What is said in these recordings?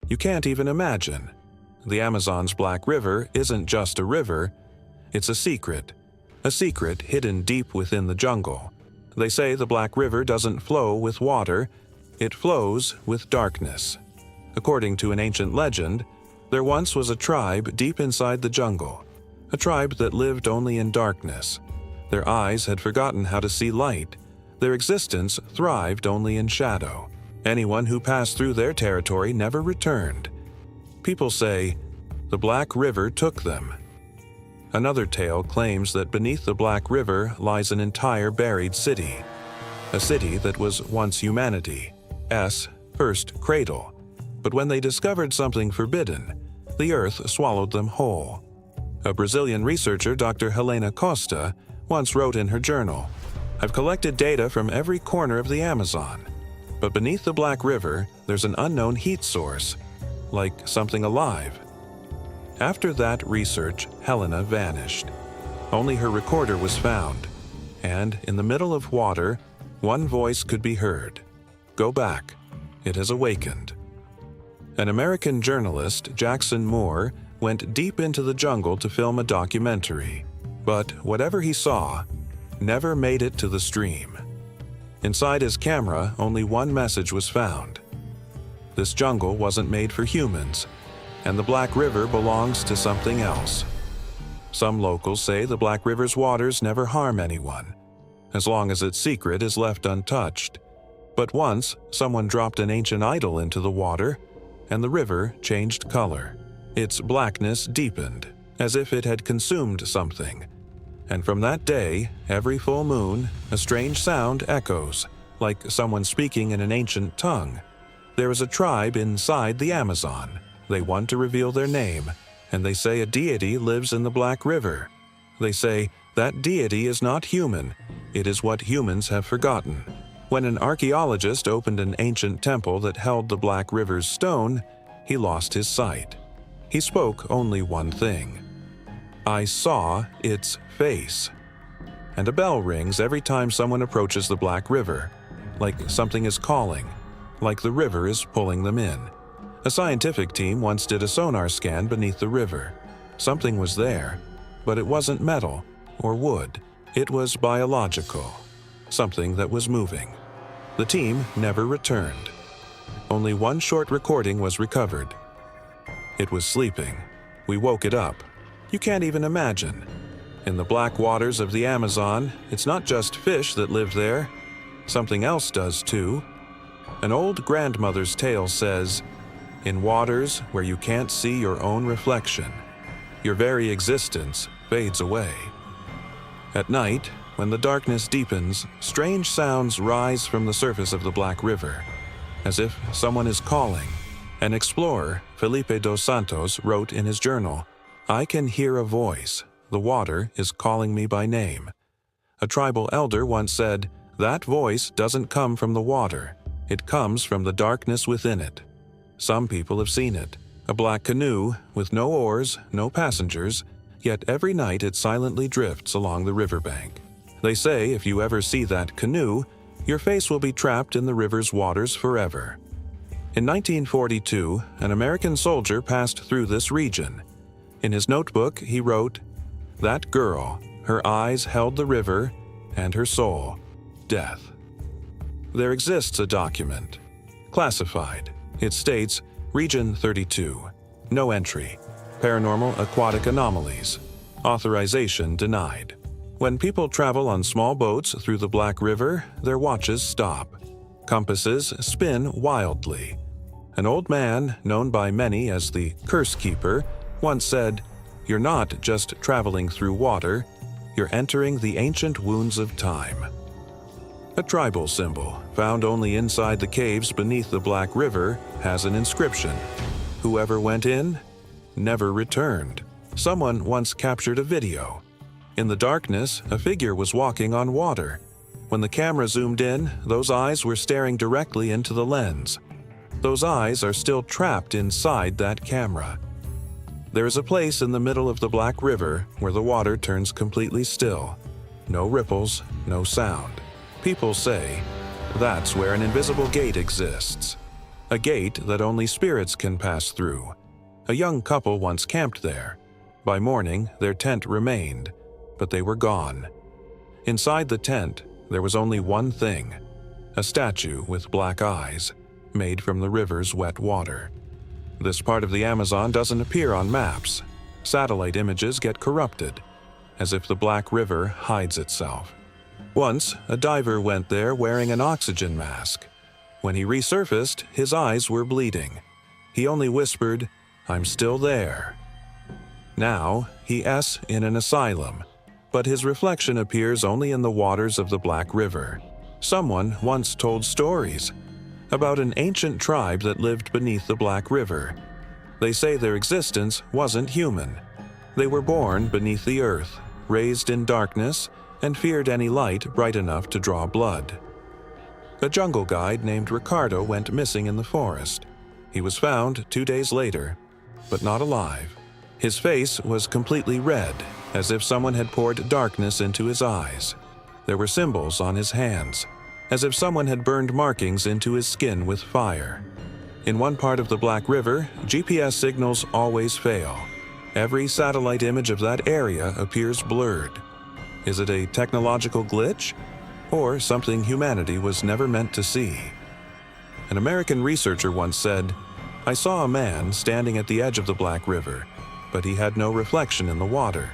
You can't even imagine. The Amazon's Black River isn't just a river, it's a secret hidden deep within the jungle. They say the Black River doesn't flow with water, it flows with darkness. According to an ancient legend, there once was a tribe deep inside the jungle, a tribe that lived only in darkness. Their eyes had forgotten how to see light. Their existence thrived only in shadow. Anyone who passed through their territory never returned. People say, the Black River took them. Another tale claims that beneath the Black River lies an entire buried city. A city that was once humanity's first cradle. But when they discovered something forbidden, the earth swallowed them whole. A Brazilian researcher, Dr. Helena Costa, once wrote in her journal, "I've collected data from every corner of the Amazon. But beneath the Black River, there's an unknown heat source, like something alive." After that research, Helena vanished. Only her recorder was found, and in the middle of water, one voice could be heard. "Go back. It has awakened." An American journalist, Jackson Moore, went deep into the jungle to film a documentary. But whatever he saw never made it to the stream. Inside his camera, only one message was found. This jungle wasn't made for humans, and the Black River belongs to something else. Some locals say the Black River's waters never harm anyone, as long as its secret is left untouched. But once, someone dropped an ancient idol into the water, and the river changed color. Its blackness deepened, as if it had consumed something. And from that day, every full moon, a strange sound echoes, like someone speaking in an ancient tongue. There is a tribe inside the Amazon. They want to reveal their name, and they say a deity lives in the Black River. They say that deity is not human, it is what humans have forgotten. When an archaeologist opened an ancient temple that held the Black River's stone, he lost his sight. He spoke only one thing: "I saw its face." And a bell rings every time someone approaches the Black River, like something is calling, like the river is pulling them in. A scientific team once did a sonar scan beneath the river. Something was there, but it wasn't metal or wood. It was biological, something that was moving. The team never returned. Only one short recording was recovered. It was sleeping. We woke it up. You can't even imagine. In the black waters of the Amazon, it's not just fish that live there. Something else does too. An old grandmother's tale says, "In waters where you can't see your own reflection, your very existence fades away." At night, when the darkness deepens, strange sounds rise from the surface of the Black River, as if someone is calling. An explorer, Felipe dos Santos, wrote in his journal, "I can hear a voice. The water is calling me by name." A tribal elder once said, "That voice doesn't come from the water. It comes from the darkness within it." Some people have seen it, a black canoe with no oars, no passengers, yet every night it silently drifts along the riverbank. They say if you ever see that canoe, your face will be trapped in the river's waters forever. In 1942, an American soldier passed through this region. In his notebook, he wrote, "That girl, her eyes held the river, and her soul, death." There exists a document, classified. It states, Region 32, no entry, paranormal aquatic anomalies, authorization denied. When people travel on small boats through the Black River, their watches stop. Compasses spin wildly. An old man, known by many as the Curse Keeper, once said, "You're not just traveling through water, you're entering the ancient wounds of time." A tribal symbol, found only inside the caves beneath the Black River, has an inscription. Whoever went in, never returned. Someone once captured a video. In the darkness, a figure was walking on water. When the camera zoomed in, those eyes were staring directly into the lens. Those eyes are still trapped inside that camera. There is a place in the middle of the Black River where the water turns completely still. No ripples, no sound. People say that's where an invisible gate exists. a gate that only spirits can pass through. A young couple once camped there. By morning, their tent remained, but they were gone. Inside the tent, there was only one thing: a statue with black eyes, made from the river's wet water. This part of the Amazon doesn't appear on maps. Satellite images get corrupted, as if the Black River hides itself. Once, a diver went there wearing an oxygen mask. When he resurfaced, his eyes were bleeding. He only whispered, "I'm still there." Now, he's in an asylum, but his reflection appears only in the waters of the Black River. Someone once told stories about an ancient tribe that lived beneath the Black River. They say their existence wasn't human. They were born beneath the earth, raised in darkness, and feared any light bright enough to draw blood. A jungle guide named Ricardo went missing in the forest. He was found 2 days later, but not alive. His face was completely red, as if someone had poured darkness into his eyes. There were symbols on his hands, as if someone had burned markings into his skin with fire. In one part of the Black River, GPS signals always fail. Every satellite image of that area appears blurred. Is it a technological glitch, or something humanity was never meant to see? An American researcher once said, "I saw a man standing at the edge of the Black River, but he had no reflection in the water."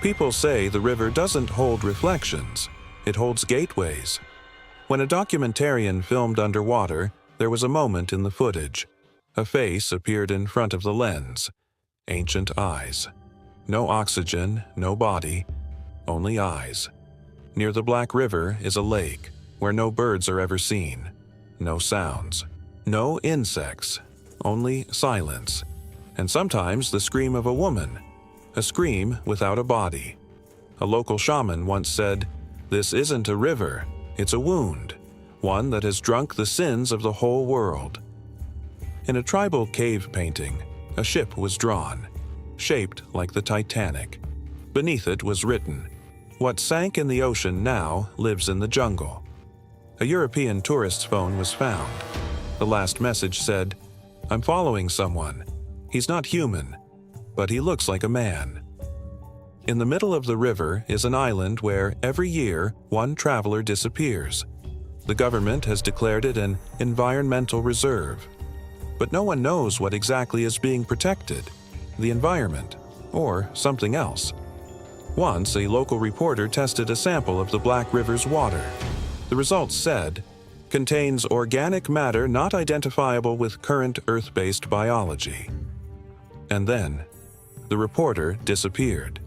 People say the river doesn't hold reflections, it holds gateways. When a documentarian filmed underwater, there was a moment in the footage. A face appeared in front of the lens. Ancient eyes. No oxygen, no body, only eyes. Near the Black River is a lake, where no birds are ever seen. No sounds. No insects. Only silence. And sometimes the scream of a woman. A scream without a body. A local shaman once said, "This isn't a river, it's a wound. One that has drunk the sins of the whole world." In a tribal cave painting, a ship was drawn, shaped like the Titanic. Beneath it was written, "What sank in the ocean now lives in the jungle." A European tourist's phone was found. The last message said, "I'm following someone. He's not human, but he looks like a man." In the middle of the river is an island where every year one traveler disappears. The government has declared it an environmental reserve. But no one knows what exactly is being protected, the environment, or something else. Once, a local reporter tested a sample of the Black River's water. The results said, "Contains organic matter not identifiable with current Earth-based biology." And then, the reporter disappeared.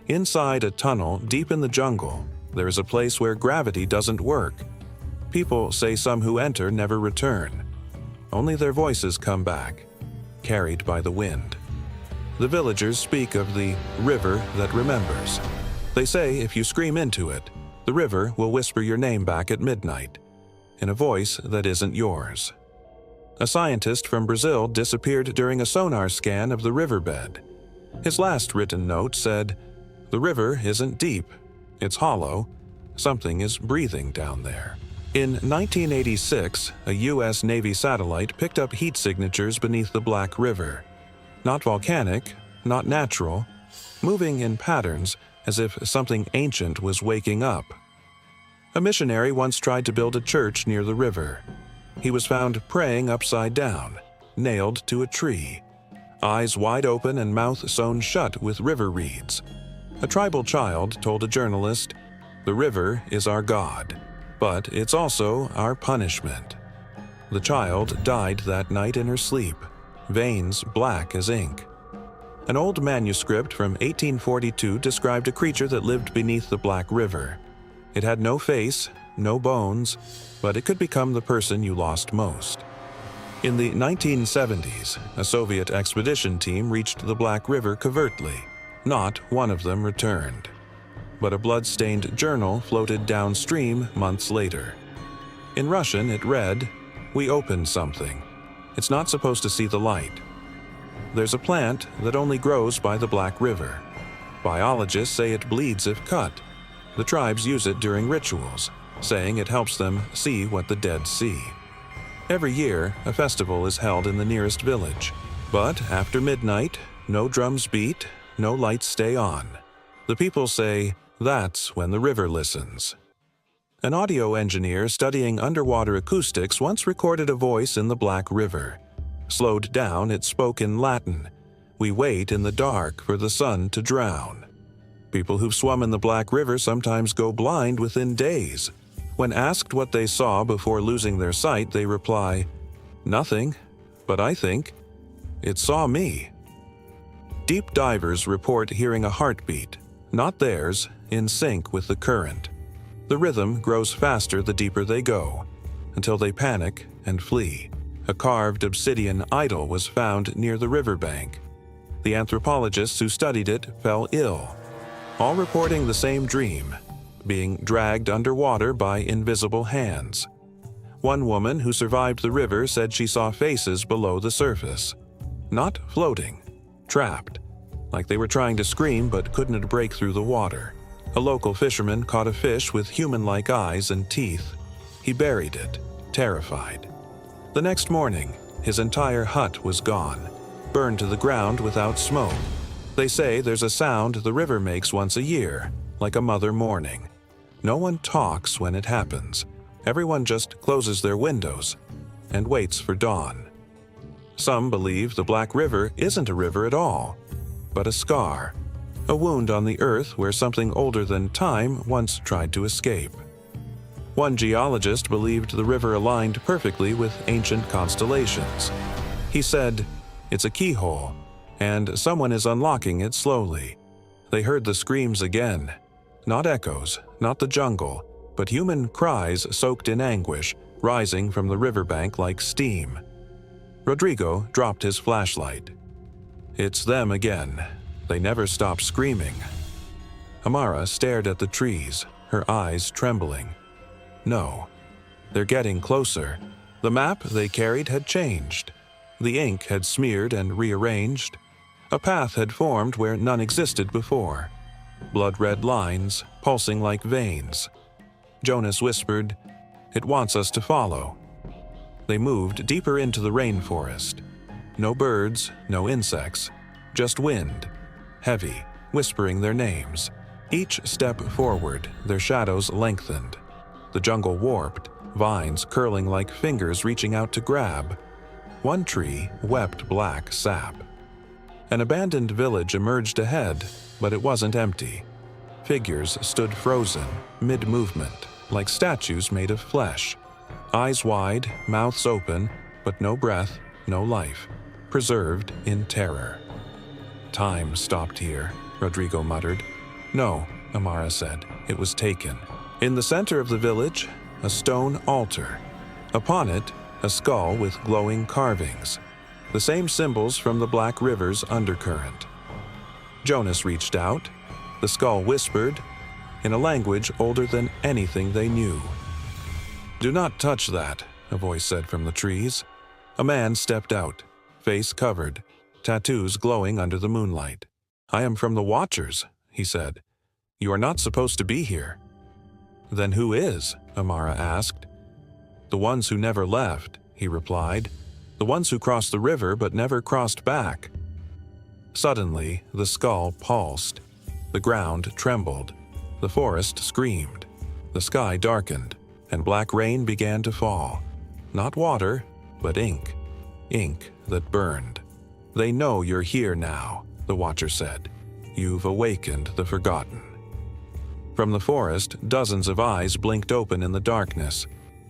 Inside a tunnel deep in the jungle, there is a place where gravity doesn't work. People say some who enter never return. Only their voices come back, carried by the wind. The villagers speak of the river that remembers. They say if you scream into it, the river will whisper your name back at midnight, in a voice that isn't yours. A scientist from Brazil disappeared during a sonar scan of the riverbed. His last written note said, "The river isn't deep, it's hollow. Something is breathing down there." In 1986, a U.S. Navy satellite picked up heat signatures beneath the Black River. Not volcanic, not natural, moving in patterns as if something ancient was waking up. A missionary once tried to build a church near the river. He was found praying upside down, nailed to a tree, eyes wide open and mouth sewn shut with river reeds. A tribal child told a journalist, "The river is our God, but it's also our punishment." The child died that night in her sleep, veins black as ink. An old manuscript from 1842 described a creature that lived beneath the Black River. It had no face, no bones, but it could become the person you lost most. In the 1970s, a Soviet expedition team reached the Black River covertly. Not one of them returned. But a blood-stained journal floated downstream months later. In Russian, it read, "We opened something. It's not supposed to see the light. There's a plant that only grows by the Black River. Biologists say it bleeds if cut. The tribes use it during rituals, saying it helps them see what the dead see." Every year, a festival is held in the nearest village. But after midnight, no drums beat, no lights stay on. The people say, that's when the river listens. An audio engineer studying underwater acoustics once recorded a voice in the Black River. Slowed down, it spoke in Latin. We wait in the dark for the sun to drown. People who've swum in the Black River sometimes go blind within days. When asked what they saw before losing their sight, they reply, "Nothing, but I think it saw me." Deep divers report hearing a heartbeat, not theirs, in sync with the current. The rhythm grows faster the deeper they go, until they panic and flee. A carved obsidian idol was found near the riverbank. The anthropologists who studied it fell ill, all reporting the same dream, being dragged underwater by invisible hands. One woman who survived the river said she saw faces below the surface, not floating, trapped, like they were trying to scream but couldn't break through the water. A local fisherman caught a fish with human-like eyes and teeth. He buried it, terrified. The next morning, his entire hut was gone, burned to the ground without smoke. They say there's a sound the river makes once a year, like a mother mourning. No one talks when it happens. Everyone just closes their windows and waits for dawn. Some believe the Black River isn't a river at all, but a scar, a wound on the earth where something older than time once tried to escape. One geologist believed the river aligned perfectly with ancient constellations. He said, "It's a keyhole, and someone is unlocking it slowly." They heard the screams again. Not echoes, not the jungle, but human cries soaked in anguish, rising from the riverbank like steam. Rodrigo dropped his flashlight. "It's them again. They never stop screaming." Amara stared at the trees, her eyes trembling. No, they're getting closer. The map they carried had changed. The ink had smeared and rearranged. A path had formed where none existed before. Blood-red lines, pulsing like veins. Jonas whispered, "It wants us to follow." They moved deeper into the rainforest. No birds, no insects, just wind, heavy, whispering their names. Each step forward, their shadows lengthened. The jungle warped, vines curling like fingers reaching out to grab. One tree wept black sap. An abandoned village emerged ahead, but it wasn't empty. Figures stood frozen, mid-movement, like statues made of flesh. Eyes wide, mouths open, but no breath, no life, preserved in terror. "Time stopped here," Rodrigo muttered. "No," Amara said, "it was taken." In the center of the village, a stone altar. Upon it, a skull with glowing carvings, the same symbols from the Black River's undercurrent. Jonas reached out. The skull whispered, in a language older than anything they knew. "Do not touch that," a voice said from the trees. A man stepped out, face covered, tattoos glowing under the moonlight. "I am from the Watchers," he said. "You are not supposed to be here." "Then who is?" Amara asked. "The ones who never left," he replied. "The ones who crossed the river but never crossed back." Suddenly, the skull pulsed. The ground trembled. The forest screamed. The sky darkened, and black rain began to fall. Not water, but ink. Ink that burned. "They know you're here now," the Watcher said. "You've awakened the forgotten." From the forest, dozens of eyes blinked open in the darkness.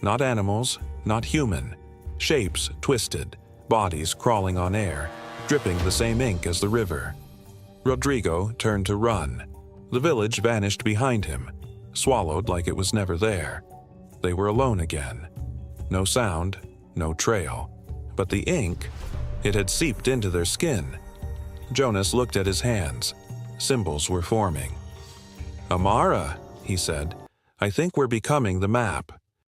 Not animals, not human. Shapes twisted, bodies crawling on air, dripping the same ink as the river. Rodrigo turned to run. The village vanished behind him, swallowed like it was never there. They were alone again. No sound, no trail. But the ink, it had seeped into their skin. Jonas looked at his hands. Symbols were forming. "Amara," he said, "I think we're becoming the map."